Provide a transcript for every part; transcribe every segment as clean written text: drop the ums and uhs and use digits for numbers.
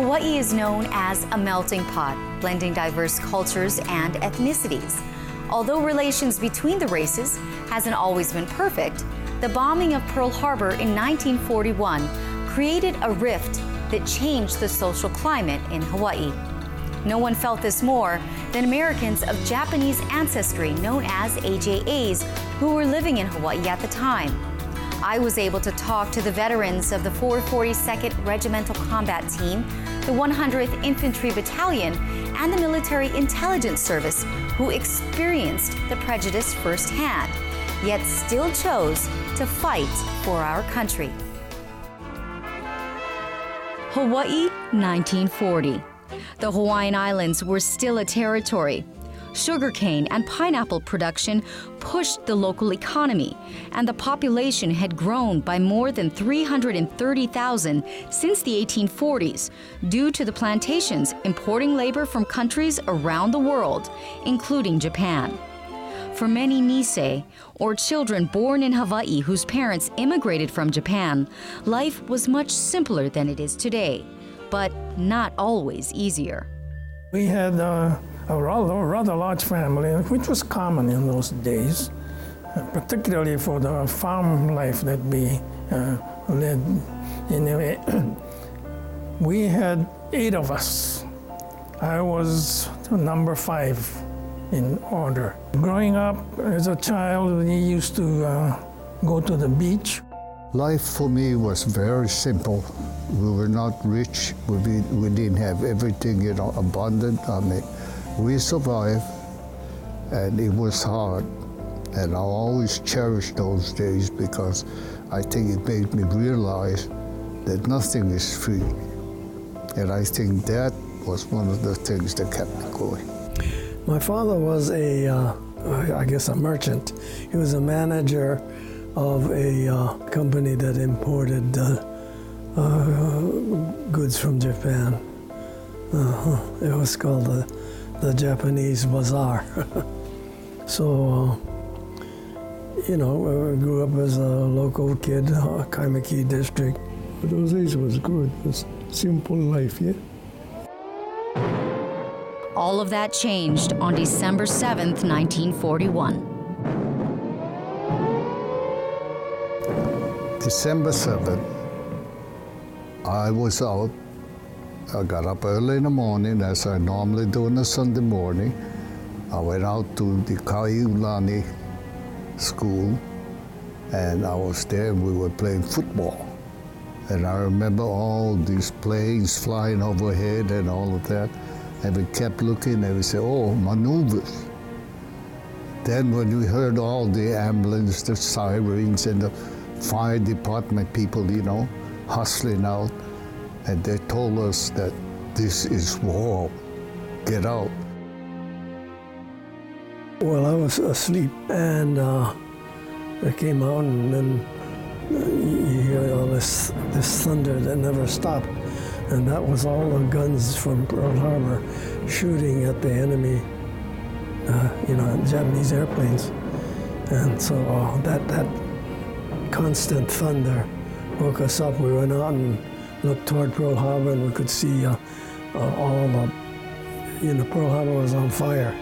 Hawaii is known as a melting pot, blending diverse cultures and ethnicities. Although relations between the races hasn't always been perfect, the bombing of Pearl Harbor in 1941 created a rift that changed the social climate in Hawaii. No one felt this more than Americans of Japanese ancestry known as AJAs who were living in Hawaii at the time. I was able to talk to the veterans of the 442nd Regimental Combat Team, the 100th Infantry Battalion, and the Military Intelligence Service who experienced the prejudice firsthand, yet still chose to fight for our country. Hawaii, 1940. The Hawaiian Islands were still a territory. Sugarcane and pineapple production pushed the local economy, and the population had grown by more than 330,000 since the 1840s due to the plantations importing labor from countries around the world, including Japan. For many Nisei, or children born in Hawaii whose parents immigrated from Japan, life was much simpler than it is today, but not always easier. We had a rather large family, which was common in those days, particularly for the farm life that we led. Anyway, we had 8 of us. I was number 5 in order. Growing up as a child, we used to go to the beach. Life for me was very simple. We were not rich. We didn't have everything, abundant. I mean, we survived, and it was hard. And I always cherish those days because I think it made me realize that nothing is free. And I think that was one of the things that kept me going. My father was a merchant. He was a manager of a company that imported goods from Japan. It was called the Japanese Bazaar. So, I grew up as a local kid, Kaimaki district. Those days was good. It was simple life, yeah. All of that changed on December 7th, 1941. December 7th, I was out. I got up early in the morning, as I normally do on a Sunday morning. I went out to the Kaiulani school, and I was there, and we were playing football. And I remember all these planes flying overhead and all of that. And we kept looking, and we said, oh, maneuvers. Then when we heard all the ambulance, the sirens, and the fire department people, hustling out, and they told us that this is war, get out. Well, I was asleep, and I came out, and then you hear all this thunder that never stopped. And that was all the guns from Pearl Harbor shooting at the enemy, Japanese airplanes. And so that constant thunder woke us up. We went out and looked toward Pearl Harbor, and we could see Pearl Harbor was on fire.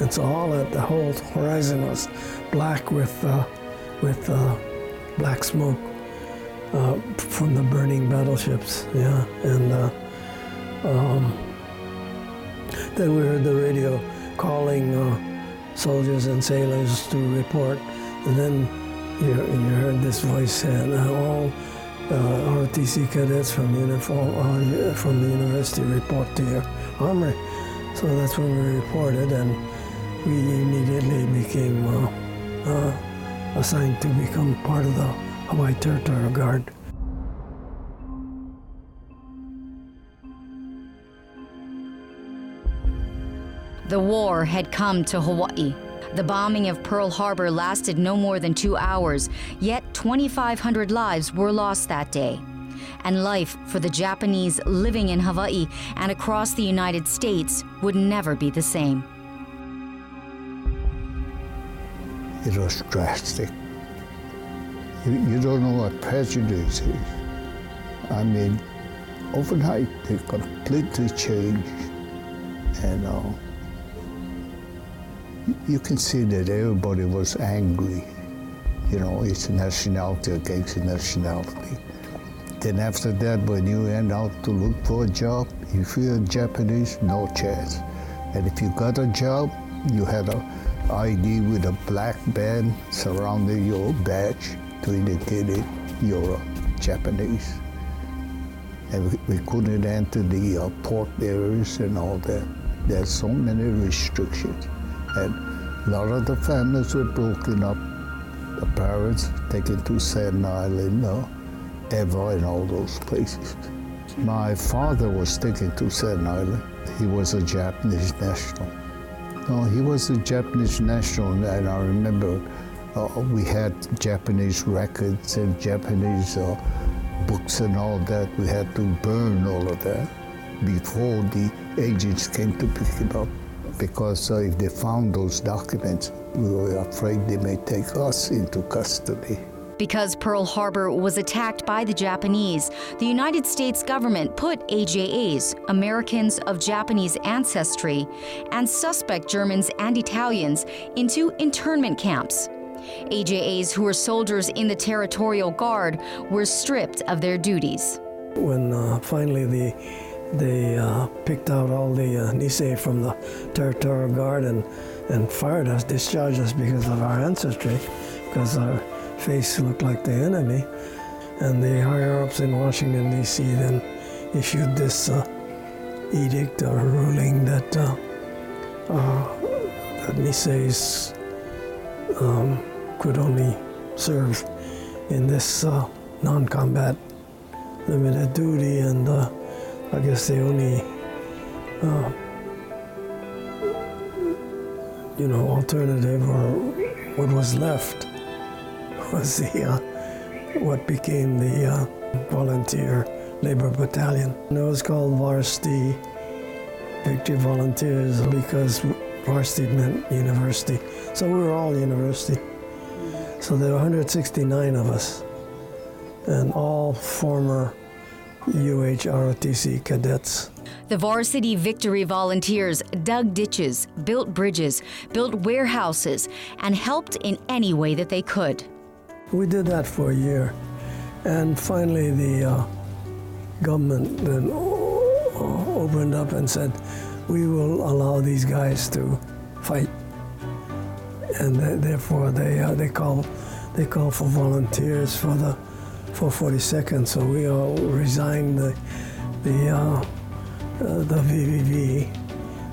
And so the whole horizon was black with black smoke. From the burning battleships, yeah. And then we heard the radio calling soldiers and sailors to report. And then you heard this voice saying, all ROTC cadets from the university report to your armory. So that's when we reported, and we immediately became assigned to become part of the Hawaii Territorial Guard. The war had come to Hawaii. The bombing of Pearl Harbor lasted no more than 2 hours, yet 2,500 lives were lost that day. And life for the Japanese living in Hawaii and across the United States would never be the same. It was drastic. You don't know what prejudice is. I mean, overnight, they completely changed. And you can see that everybody was angry. You know, it's nationality against nationality. Then after that, when you went out to look for a job, if you're Japanese, no chance. And if you got a job, you had an ID with a black band surrounding your badge to indicate it you're Japanese. And we couldn't enter the port areas and all that. There's so many restrictions. And a lot of the families were broken up. The parents taken to Staten Island, Eva, and all those places. My father was taken to Staten Island. He was a Japanese national. No, he was a Japanese national, and I remember we had Japanese records and Japanese books and all that. We had to burn all of that before the agents came to pick it up, because if they found those documents, we were afraid they may take us into custody. Because Pearl Harbor was attacked by the Japanese, the United States government put AJAs, Americans of Japanese ancestry, and suspect Germans and Italians into internment camps. AJAs who were soldiers in the Territorial Guard were stripped of their duties. When finally they picked out all the Nisei from the Territorial Guard and fired us, discharged us because of our ancestry, because our face looked like the enemy. And the higher-ups in Washington, D.C. then issued this edict or ruling that Niseis could only serve in this non-combat limited duty, and I guess the only alternative, or what was left, was what became the Volunteer Labor Battalion. And it was called Varsity Victory Volunteers because varsity meant university. So we were all university. So there were 169 of us, and all former UH-ROTC cadets. The Varsity Victory Volunteers dug ditches, built bridges, built warehouses, and helped in any way that they could. We did that for a year, and finally the government then opened up and said, we will allow these guys to fight, and therefore they call for volunteers for the 442nd. So we all resigned the VVV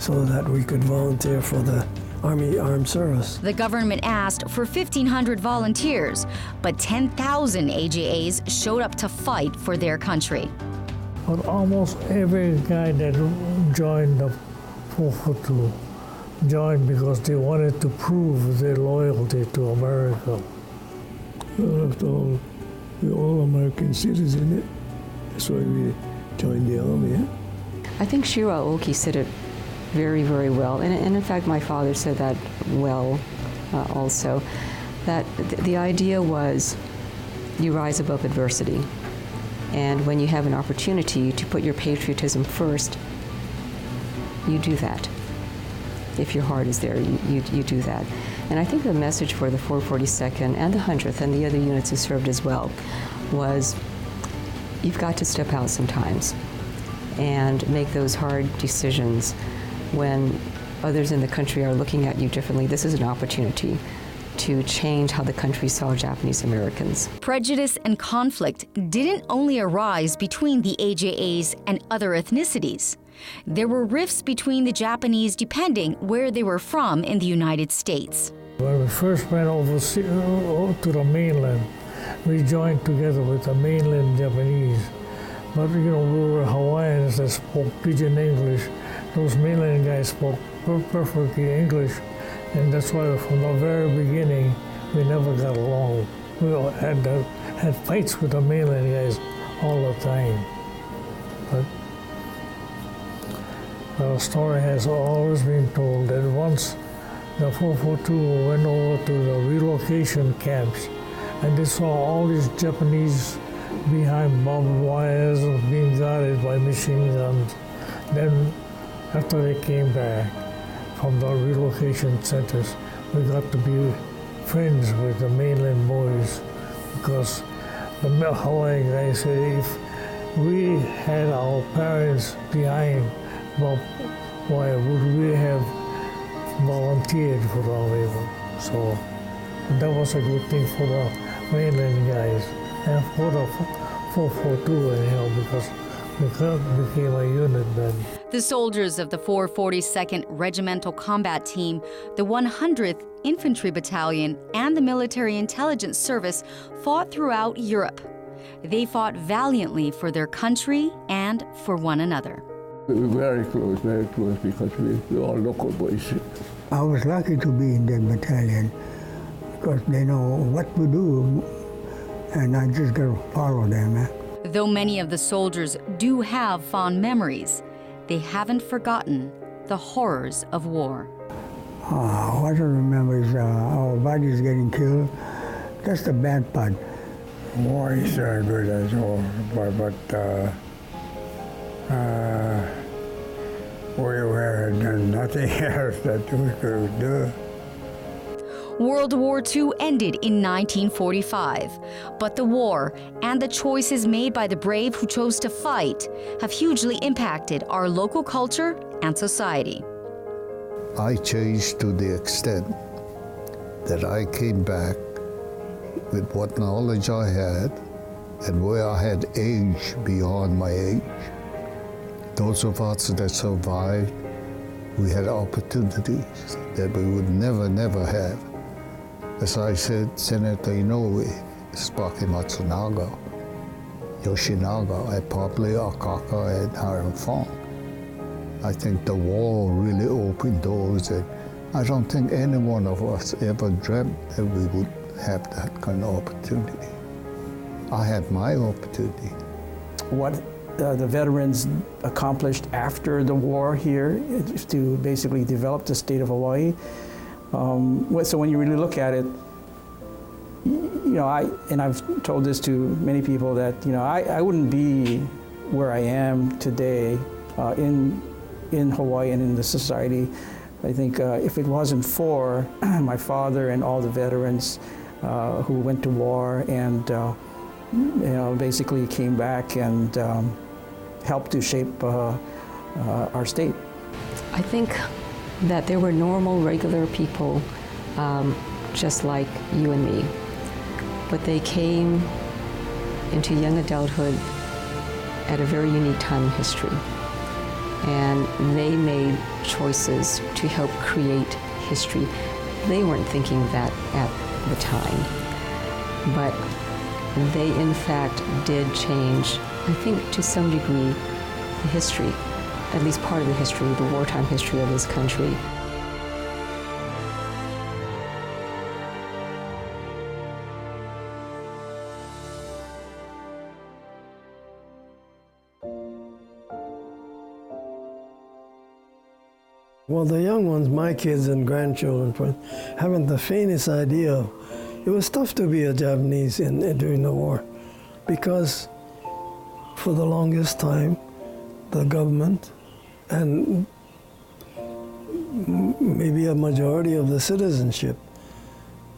so that we could volunteer for the Army Armed Service. The government asked for 1,500 volunteers, but 10,000 AJAs showed up to fight for their country. But almost every guy that joined the 442 joined because they wanted to prove their loyalty to America. After all, we're all American citizens. That's why we joined the Army. Yeah? I think Shiro Aoki said it very, very well. And in fact, my father said that well also, that the idea was you rise above adversity. And when you have an opportunity to put your patriotism first, you do that. If your heart is there, you do that. And I think the message for the 442nd and the 100th and the other units who served as well was you've got to step out sometimes and make those hard decisions when others in the country are looking at you differently. This is an opportunity to change how the country saw Japanese Americans. Prejudice and conflict didn't only arise between the AJAs and other ethnicities. There were rifts between the Japanese depending where they were from in the United States. When we first went overseas to the mainland, we joined together with the mainland Japanese. But we were Hawaiians that spoke pidgin English. Those mainland guys spoke perfectly English, and that's why from the very beginning we never got along. We all had fights with the mainland guys all the time. But the story has always been told that once the 442 went over to the relocation camps, and they saw all these Japanese behind barbed wires being guarded by machine guns. Then after they came back from the relocation centers, we got to be friends with the mainland boys because the Hawaii guys said if we had our parents behind barbed wire, would we have volunteered for the labor? So that was a good thing for the mainland guys and for the 442 anyhow, because we became a unit then. The soldiers of the 442nd Regimental Combat Team, the 100th Infantry Battalion, and the Military Intelligence Service fought throughout Europe. They fought valiantly for their country and for one another. We were very close because we all local boys. I was lucky to be in that battalion because they know what to do, and I just got to follow them. Though many of the soldiers do have fond memories, they haven't forgotten the horrors of war. What I remember is our bodies getting killed. That's the bad part. War is good as well, but we were done nothing else that we could do. World War II ended in 1945, but the war and the choices made by the brave who chose to fight have hugely impacted our local culture and society. I changed to the extent that I came back with what knowledge I had and where I had age beyond my age. Those of us that survived, we had opportunities that we would never have. As I said, Senator Inoue, Spaki Matsunaga, Yoshinaga, and probably Akaka and Hiram Fong. I think the war really opened doors that I don't think any one of us ever dreamt that we would have that kind of opportunity. I had my opportunity. What the veterans accomplished after the war here is to basically develop the state of Hawaii. So when you really look at it, you know, I've told this to many people that, you know, I wouldn't be where I am today in Hawaii and in the society. I think if it wasn't for my father and all the veterans who went to war and you know, basically came back and helped to shape our state. I think that there were normal, regular people just like you and me, but they came into young adulthood at a very unique time in history, and they made choices to help create history. They weren't thinking that at the time, but they in fact did change, I think to some degree, the history, at least part of the history, the wartime history of this country. Well, the young ones, my kids and grandchildren, haven't the faintest idea. It was tough to be a Japanese during the war because for the longest time, the government and maybe a majority of the citizenship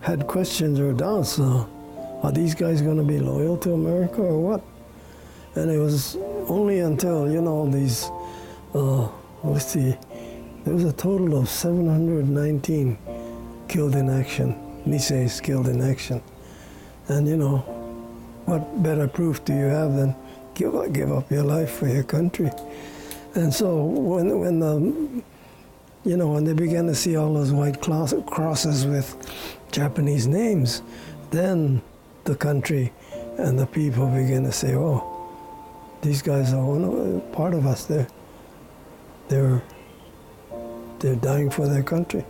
had questions or doubts. Are these guys going to be loyal to America or what? And it was only until, you know, these, let's see, there was a total of 719 killed in action, Niseis killed in action. And you know, what better proof do you have than give up your life for your country? And so when they began to see all those white crosses with Japanese names, then the country and the people began to say, oh, these guys are part of us. They're dying for their country.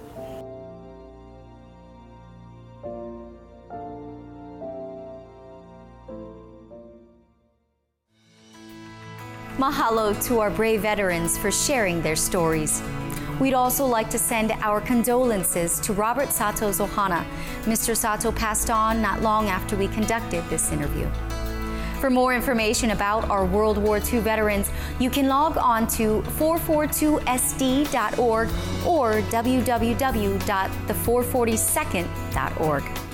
Mahalo to our brave veterans for sharing their stories. We'd also like to send our condolences to Robert Sato's ohana. Mr. Sato passed on not long after we conducted this interview. For more information about our World War II veterans, you can log on to 442sd.org or www.the442nd.org.